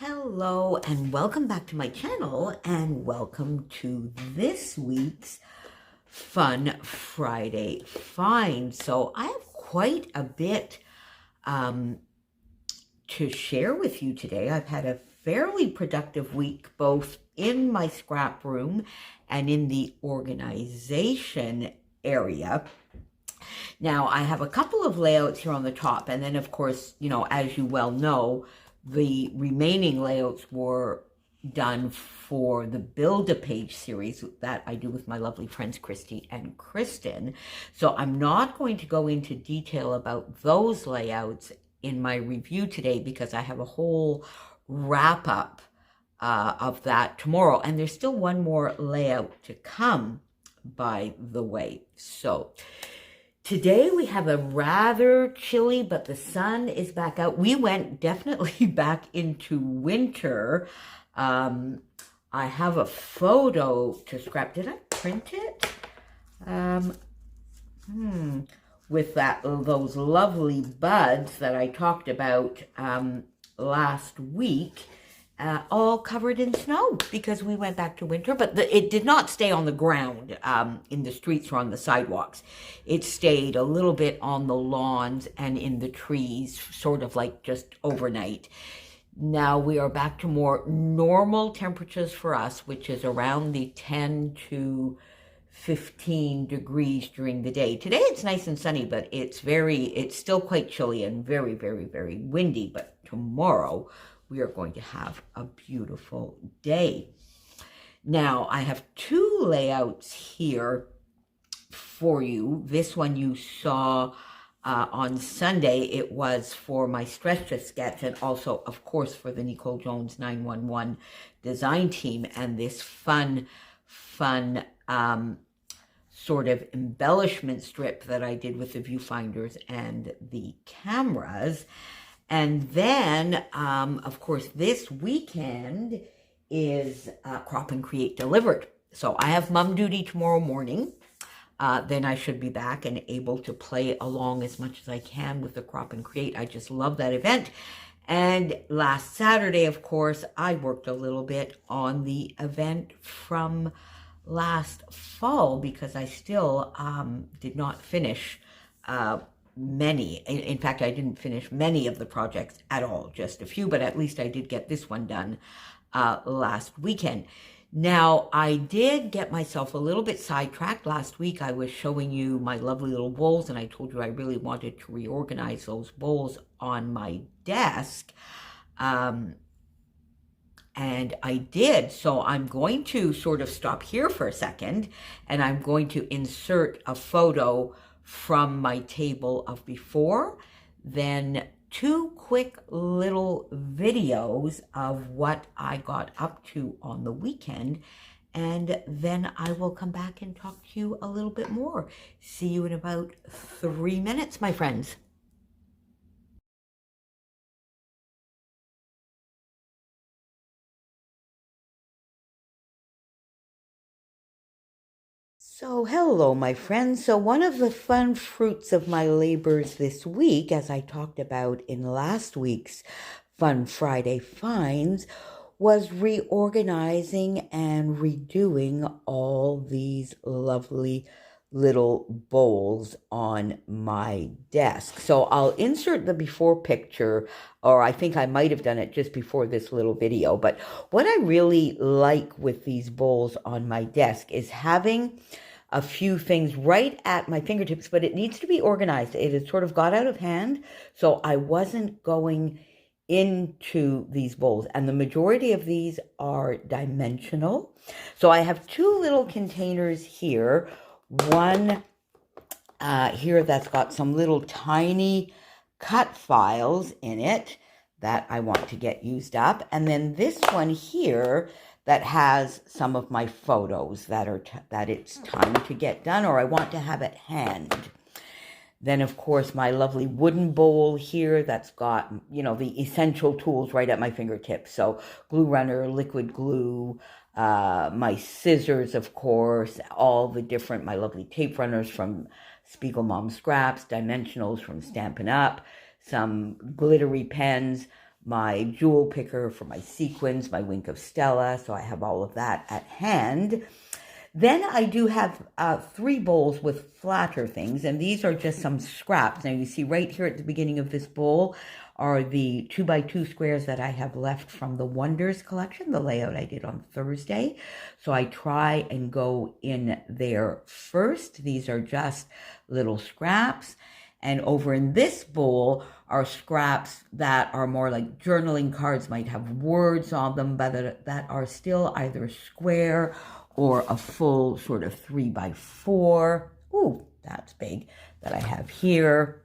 Hello and welcome back to my channel and welcome to this week's Fun Friday Find. So I have quite a bit to share with you today. I've had a fairly productive week both in my scrap room and in the organization area. Now, I have a couple of layouts here on the top, and then, of course, as you well know, the remaining layouts were done for the Build-A-Page series that I do with my lovely friends Christy and Kristen. So I'm not going to go into detail about those layouts in my review today because I have a whole wrap-up of that tomorrow. And there's still one more layout to come, by the way. So today we have a rather chilly, but the sun is back out. We went definitely back into winter. I have a photo to scrap. Did I print it? With those lovely buds that I talked about last week. All covered in snow because we went back to winter, but it did not stay on the ground in the streets or on the sidewalks. It stayed a little bit on the lawns and in the trees, sort of like just overnight. Now we are back to more normal temperatures for us, which is around the 10 to 15 degrees during the day. Today it's nice and sunny, but it's still quite chilly and very, very, very windy. But tomorrow we are going to have a beautiful day. Now, I have two layouts here for you. This one you saw on Sunday. It was for my Stretch to Sketch and also, of course, for the Nicole Jones 911 design team and this fun sort of embellishment strip that I did with the viewfinders and the cameras. And then, of course, this weekend is Crop and Create Delivered. So I have mom duty tomorrow morning. Then I should be back and able to play along as much as I can with the Crop and Create. I just love that event. And last Saturday, of course, I worked a little bit on the event from last fall because I still did not finish many. In fact, I didn't finish many of the projects at all, just a few, but at least I did get this one done last weekend. Now, I did get myself a little bit sidetracked. Last week, I was showing you my lovely little bowls, and I told you I really wanted to reorganize those bowls on my desk. And I did, so I'm going to sort of stop here for a second, and I'm going to insert a photo from my table of before, then two quick little videos of what I got up to on the weekend, and then I will come back and talk to you a little bit more. See you in about 3 minutes, my friends. So hello, my friends. So one of the fun fruits of my labors this week, as I talked about in last week's Fun Friday Finds, was reorganizing and redoing all these lovely little bowls on my desk. So I'll insert the before picture, or I think I might have done it just before this little video. But what I really like with these bowls on my desk is having a few things right at my fingertips, but it needs to be organized. It has sort of got out of hand, so I wasn't going into these bowls, and the majority of these are dimensional. So I have two little containers here. One here that's got some little tiny cut files in it that I want to get used up, and then this one here that has some of my photos that it's time to get done or I want to have at hand. Then, of course, my lovely wooden bowl here that's got, the essential tools right at my fingertips. So glue runner, liquid glue, my scissors, of course, all the different, my lovely tape runners from Spiegel Mom Scraps, dimensionals from Stampin' Up, some glittery pens, my jewel picker for my sequins, my Wink of Stella, so I have all of that at hand. Then I do have 3 bowls with flatter things, and these are just some scraps. Now you see right here at the beginning of this bowl are the 2x2 squares that I have left from the Wonders collection, the layout I did on Thursday. So I try and go in there first. These are just little scraps. And over in this bowl are scraps that are more like journaling cards, might have words on them, but that are still either square or a full sort of 3x4. Ooh, that's big, that I have here.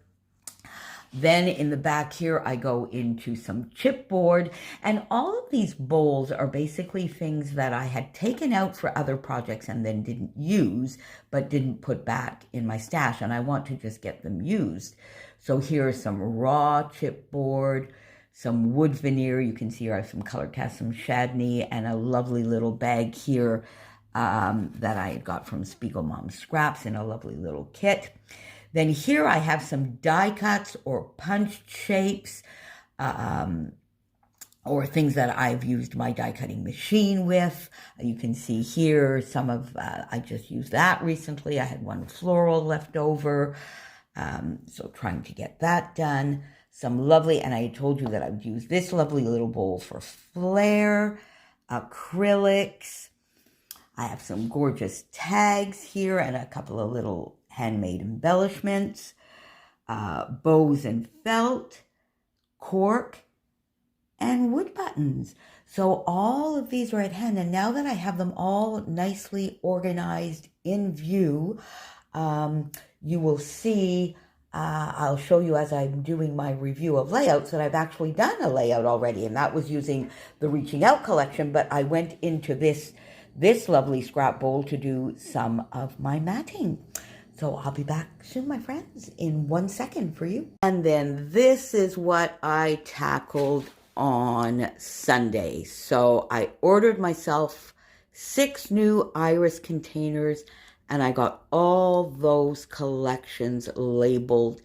Then in the back here, I go into some chipboard, and all of these bowls are basically things that I had taken out for other projects and then didn't use, but didn't put back in my stash, and I want to just get them used. So here's some raw chipboard, some wood veneer. You can see here I have some color cast, some Chardonnay, and a lovely little bag here that I had got from Spiegel Mom Scraps in a lovely little kit. Then here I have some die cuts or punched shapes, or things that I've used my die cutting machine with. You can see here some of, I just used that recently. I had one floral left over, so trying to get that done. Some lovely, and I told you that I would use this lovely little bowl for flair, acrylics. I have some gorgeous tags here and a couple of little handmade embellishments, bows and felt, cork, and wood buttons. So all of these are at hand, and now that I have them all nicely organized in view, you will see, I'll show you as I'm doing my review of layouts that I've actually done a layout already, and that was using the Reaching Out collection, but I went into this lovely scrap bowl to do some of my matting. So I'll be back soon, my friends, in 1 second for you. And then this is what I tackled on Sunday. So I ordered myself 6 new iris containers, and I got all those collections labeled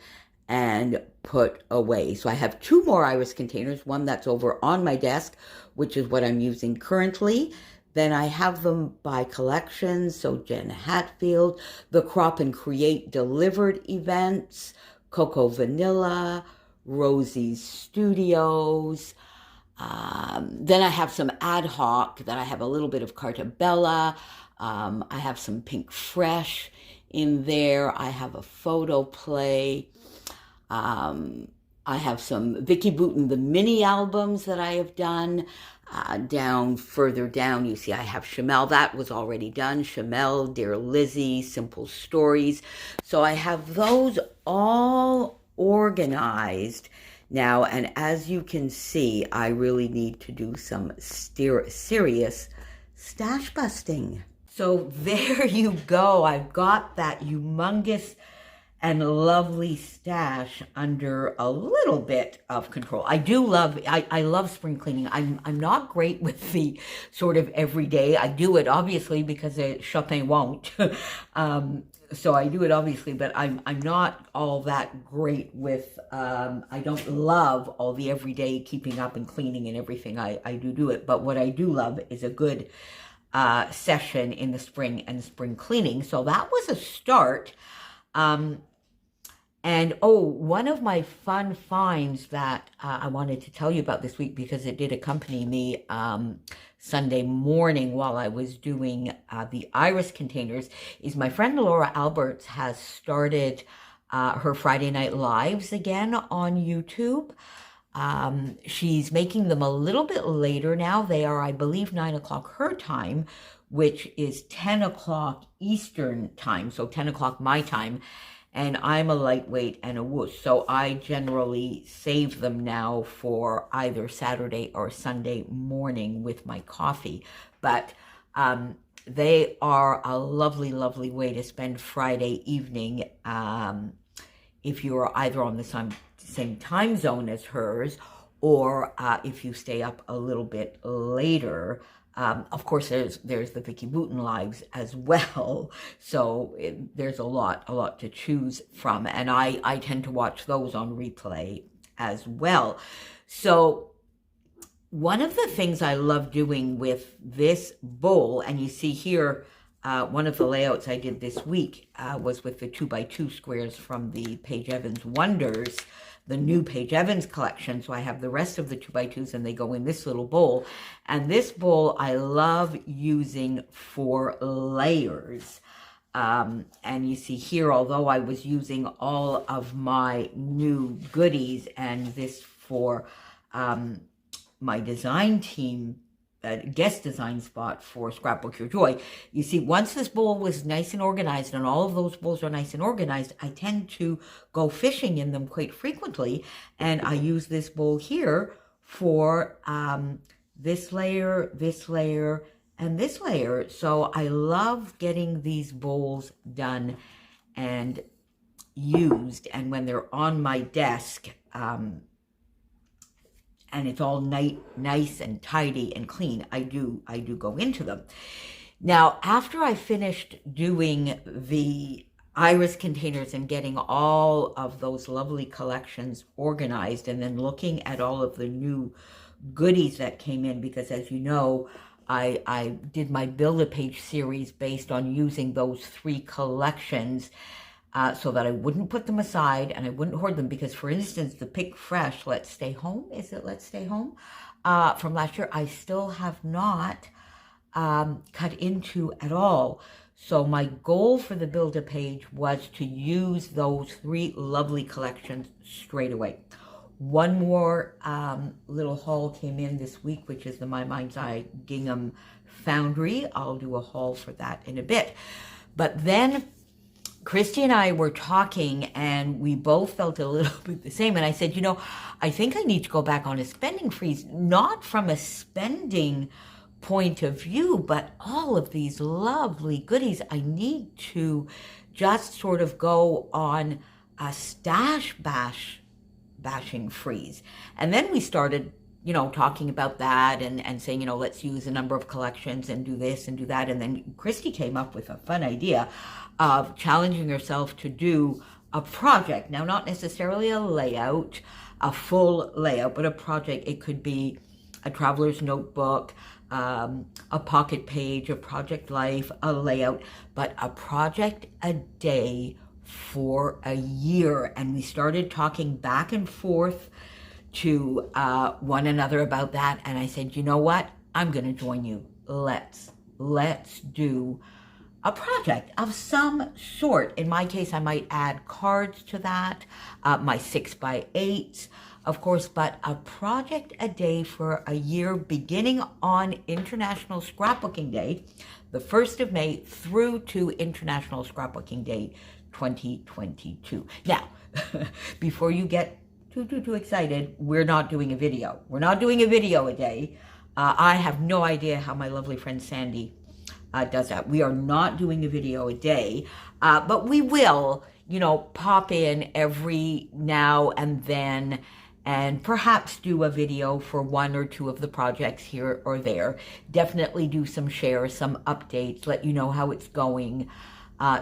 and put away. So I have 2 more iris containers, one that's over on my desk, which is what I'm using currently. Then I have them by collections, so Jen Hatfield, the Crop and Create Delivered events, Coco Vanilla, Rosie's Studios. Then I have some ad hoc that I have a little bit of Carta Bella. I have some Pink Fresh in there. I have a photo play. I have some Vicki Boutin, the mini albums that I have done. Further down, you see I have Chamel. That was already done. Chamel, Dear Lizzie, Simple Stories. So I have those all organized now. And as you can see, I really need to do some serious stash busting. So there you go. I've got that humongous and lovely stash under a little bit of control. I love spring cleaning. I'm not great with the sort of everyday. I do it obviously because Chopin won't. So I do it obviously, but I'm not all that great with, I don't love all the everyday keeping up and cleaning and everything. I do it, but what I do love is a good session in the spring and spring cleaning. So that was a start. And one of my fun finds that I wanted to tell you about this week, because it did accompany me Sunday morning while I was doing the iris containers, is my friend Laura Alberts has started her Friday Night Lives again on YouTube. She's making them a little bit later now. They are, I believe, 9 o'clock her time, which is 10 o'clock Eastern time, so 10 o'clock my time. And I'm a lightweight and a wuss, so I generally save them now for either Saturday or Sunday morning with my coffee. But they are a lovely, lovely way to spend Friday evening if you're either on the same time zone as hers, or if you stay up a little bit later. Of course, there's the Vicki Boutin lives as well, so there's a lot to choose from, and I tend to watch those on replay as well. So One of the things I love doing with this bowl, and you see here, one of the layouts I did this week was with the 2x2 squares from the Paige Evans Wonders, the new Paige Evans collection. So I have the rest of the 2x2s and they go in this little bowl. And this bowl I love using for layers. And you see here, although I was using all of my new goodies and this for my design team, guest design spot for Scrapbook Your Joy. You see, once this bowl was nice and organized, and all of those bowls are nice and organized, I tend to go fishing in them quite frequently. And I use this bowl here for this layer, and this layer. So I love getting these bowls done and used. And when they're on my desk, and it's all nice and tidy and clean, I do go into them. Now, after I finished doing the iris containers and getting all of those lovely collections organized, and then looking at all of the new goodies that came in, because as you know, I did my Build-A-Page series based on using those 3 collections, so that I wouldn't put them aside and I wouldn't hoard them. Because, for instance, the Pick Fresh Let's Stay Home, is it Let's Stay Home, from last year, I still have not cut into at all. So my goal for the Build-A-Page was to use those 3 lovely collections straight away. One more little haul came in this week, which is the My Mind's Eye Gingham Foundry. I'll do a haul for that in a bit. But then Christy and I were talking, and we both felt a little bit the same. And I said, you know, I think I need to go back on a spending freeze, not from a spending point of view, but all of these lovely goodies. I need to just sort of go on a stash bashing freeze. And then we started, you know, talking about that and saying, you know, let's use a number of collections and do this and do that. And then Christy came up with a fun idea of challenging herself to do a project. Now, not necessarily a layout, a full layout, but a project. It could be a traveler's notebook, a pocket page, a project life, a layout, but a project a day for a year. And we started talking back and forth to one another about that. And I said, you know what? I'm going to join you. Let's do a project of some sort. In my case, I might add cards to that, my 6x8s, of course, but a project a day for a year, beginning on International Scrapbooking Day, the 1st of May, through to International Scrapbooking Day 2022. Now, before you get too excited, we're not doing a video. We're not doing a video a day. I have no idea how my lovely friend Sandy does that. We are not doing a video a day, but we will, you know, pop in every now and then and perhaps do a video for 1 or 2 of the projects here or there. Definitely do some shares, some updates, let you know how it's going,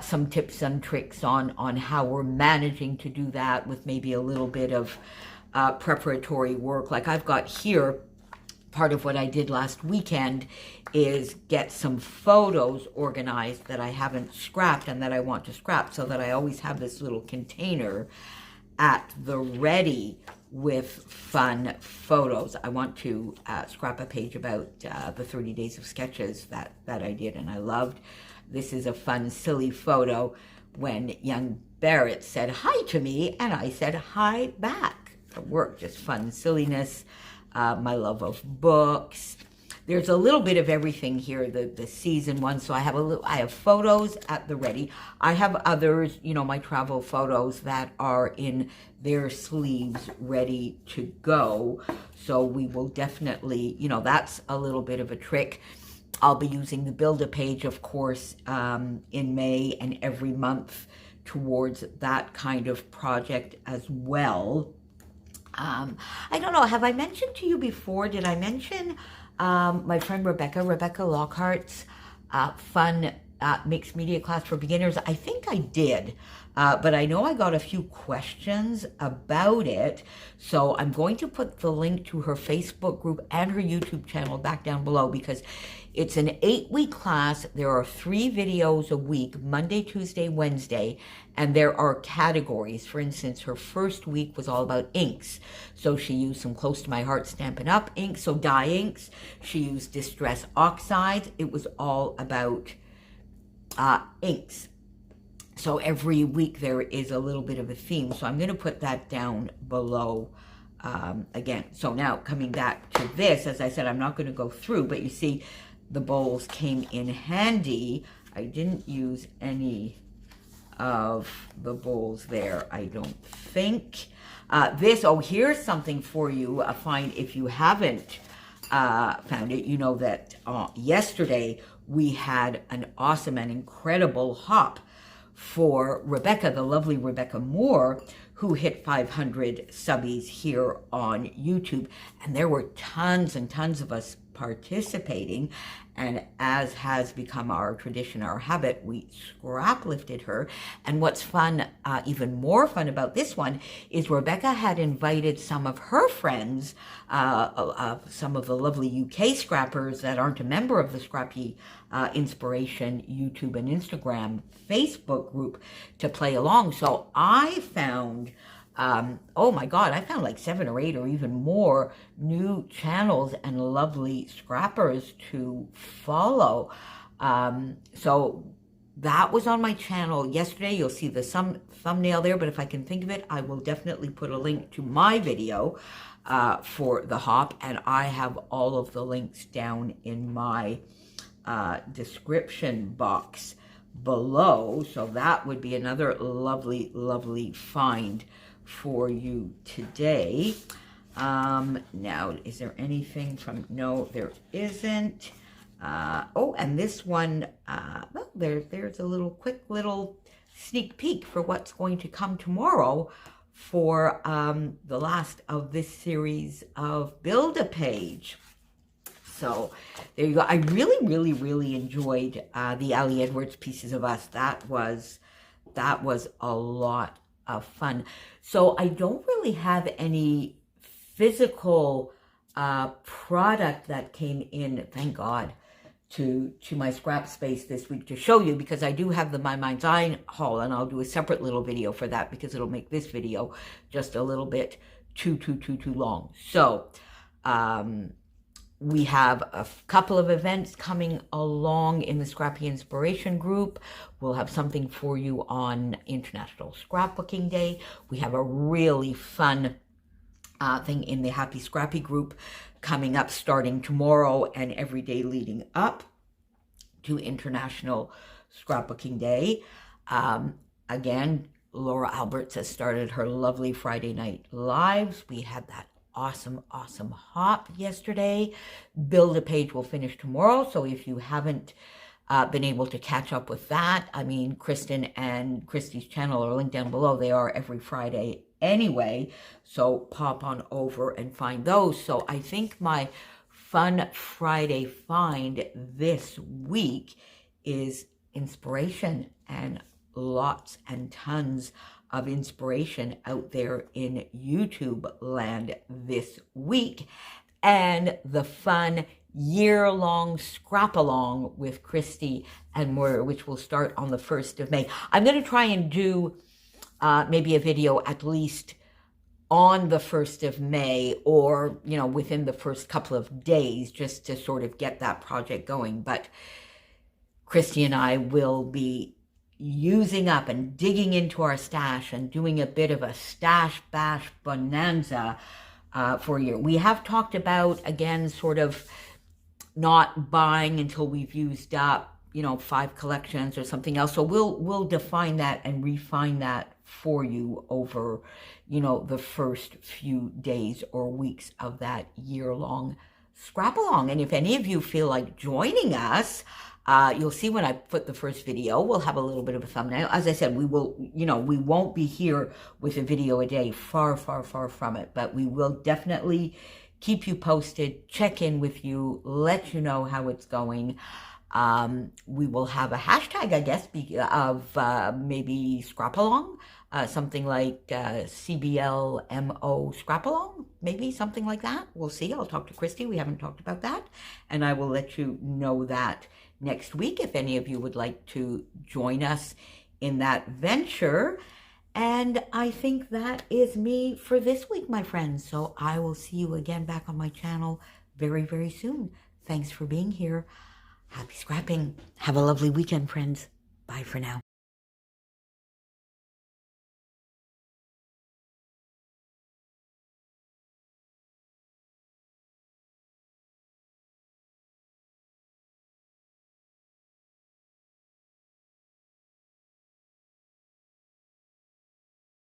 some tips and tricks on how we're managing to do that with maybe a little bit of preparatory work. Like I've got here, part of what I did last weekend is get some photos organized that I haven't scrapped and that I want to scrap, so that I always have this little container at the ready with fun photos. I want to scrap a page about the 30 days of sketches that I did and I loved. This is a fun, silly photo when young Barrett said hi to me and I said hi back. It worked, just fun silliness. My love of books. There's a little bit of everything here, the season 1. So I have photos at the ready. I have others, you know, my travel photos that are in their sleeves ready to go. So we will definitely, you know, that's a little bit of a trick. I'll be using the Build-A-Page, of course, in May and every month towards that kind of project as well. I don't know, have I mentioned to you before, did I mention my friend Rebecca Lockhart's fun mixed media class for beginners? I think I did, but I know I got a few questions about it. So I'm going to put the link to her Facebook group and her YouTube channel back down below, because it's an 8-week class. There are 3 videos a week, Monday, Tuesday, Wednesday, and there are categories. For instance, her first week was all about inks. So she used some Close to My Heart Stampin' Up! Inks, so dye inks. She used Distress Oxides. It was all about inks. So every week there is a little bit of a theme. So I'm going to put that down below again. So now coming back to this, as I said, I'm not going to go through, but you see the bowls came in handy. I didn't use any of the bowls there, I don't think. Here's something for you. Find if you haven't found it. You know that yesterday we had an awesome and incredible hop for Rebecca, the lovely Rebecca Moore, who hit 500 subbies here on YouTube. And there were tons and tons of us participating. And as has become our tradition, our habit, we scrap lifted her. And what's fun, even more fun about this one, is Rebecca had invited some of her friends, some of the lovely UK scrappers that aren't a member of the Scrappy Inspiration YouTube and Instagram Facebook group, to play along. So I found, oh my God, I found like 7 or 8 or even more new channels and lovely scrappers to follow. So that was on my channel yesterday. You'll see the thumbnail there, but if I can think of it, I will definitely put a link to my video for the hop, and I have all of the links down in my description box below. So that would be another lovely, lovely find for you today. Now, is there anything from, no, there isn't. Oh, and this one, well, there's a little quick little sneak peek for what's going to come tomorrow for the last of this series of Build-A-Page. So there you go. I really, really, really enjoyed the Ali Edwards Pieces of Us. That was a lot of fun. So I don't really have any physical product that came in, thank God, to my scrap space this week to show you, because I do have the My Mind's Eye haul, and I'll do a separate little video for that because it'll make this video just a little bit too long. So we have a couple of events coming along in the Scrappy Inspiration group. We'll have something for you on International Scrapbooking Day. We have a really fun thing in the Happy Scrappy group coming up starting tomorrow and every day leading up to International Scrapbooking Day. Again, Laura Alberts has started her lovely Friday night lives. We had that awesome hop yesterday. Build-A-Page will finish tomorrow, so if you haven't been able to catch up with that, I mean, Kristen and Christy's channel are linked down below. They are every Friday anyway, so pop on over and find those. So I think my Fun Friday find this week is inspiration, and lots and tons of inspiration out there in YouTube land this week, and the fun year-long scrap-along with Christy and Moira, which will start on the 1st of May. I'm going to try and do maybe a video at least on the 1st of May, or, you know, within the first couple of days, just to sort of get that project going. But Christy and I will be using up and digging into our stash and doing a bit of a stash bash bonanza for a year. We have talked about, again, sort of not buying until we've used up, you know, 5 collections or something else. So we'll define that and refine that for you over, you know, the first few days or weeks of that year-long scrap-along. And if any of you feel like joining us, you'll see when I put the first video, we'll have a little bit of a thumbnail. As I said, we will, you know, we won't be here with a video a day, far from it, but we will definitely keep you posted, check in with you, let you know how it's going. We will have a hashtag, I guess, of maybe Scrap Along, something like CBLMO Scrap Along, maybe something like that. We'll see. I'll talk to Christy. We haven't talked about that. And I will let you know that next week if any of you would like to join us in that venture. And I think that is me for this week, my friends. So I will see you again back on my channel very, very soon. Thanks for being here. Happy scrapping. Have a lovely weekend, friends. Bye for now.